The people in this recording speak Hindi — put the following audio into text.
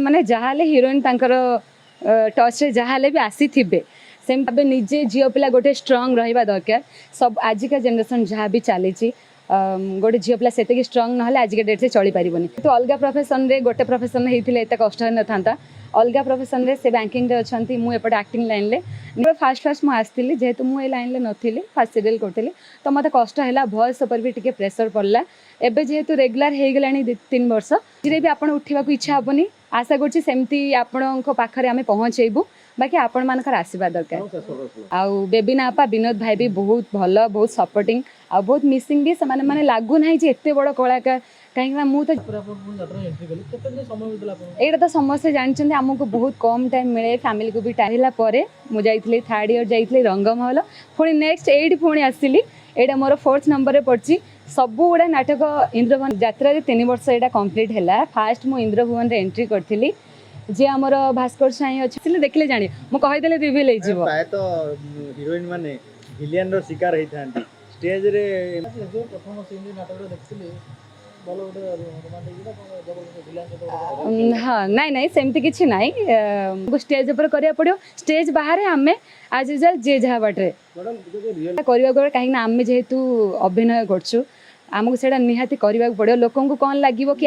माने जहाले हिरोइन तांकर टच रे जहाले भी आसी थिबे सेम भाबे निजे झियो पिला गोटे स्ट्रांग रहिबा दरकार सब आजिका जनरेशन जहाँ भी चली गोटे झियो पिला सेते स्ट्रांग नहले आजिका डेट से चली पारिबनी तो अलगा प्रोफेशन रे गोटे प्रोफेशन हेतिले एते कष्ट न थांता अलगा प्रोफेशन रे से बैंकिंग रे अछंती मु एपट एक्टिंग लाइन ले फास्ट मु आस्तिली जेहेतु मु ए लाइन ले नथिली फास्ट सीरियल करथिली तो मते कष्ट हैला वॉइस ऊपर भी टिके प्रेशर पड़ला एबे जेहेतु रेगुलर हे गेलानी 3 वर्ष जे भी आपण उठिबा को इच्छा हबनी आशा करछि सेमती आपणको पाखरे आमे पहुंचेबू बाकी आपण मानकर आशीर्वाद दरकार आउ बेबी नापा विनोद भाई भी बहुत भल बहुत सपोर्टिंग आ बहुत मिसिंग भी से माने लागू नाही जे एते बड़ कलाकार कहीं मु तो एटा तो समस्या जानते आमको बहुत कम टाइम मिले फैमिली को भी टाइम पर मुझे 3rd ईयर जाइए रंगमहल पुणी नेक्स्ट एट पुणी आसली एटा मोर 4th नंबर में पड़ी सब गुड़ा नाटक इंद्रभुवन यात्रा 3 वर्ष यहाँ कम्प्लीट है फास्ट मु इंद्रभुवन रे एंट्री करी जे आमर भास्कर साई अच्छे देखले जानी मु कहीदेले रिवील हीरोइन माने विलियन रो शिकार होइथांती स्टेज रे प्रथम सीन नाटक देखथिले हाँ नाई नाई सेमती किसी ना स्टेज ऊपर करिया पड़ो स्टेज बाहर आम आज यूजुअल जे जहाँ बाटे करने कहीं आम जेहेतु अभिनय करछु आमको सेटा निहाती करने पड़ो लोक कौन लगे कि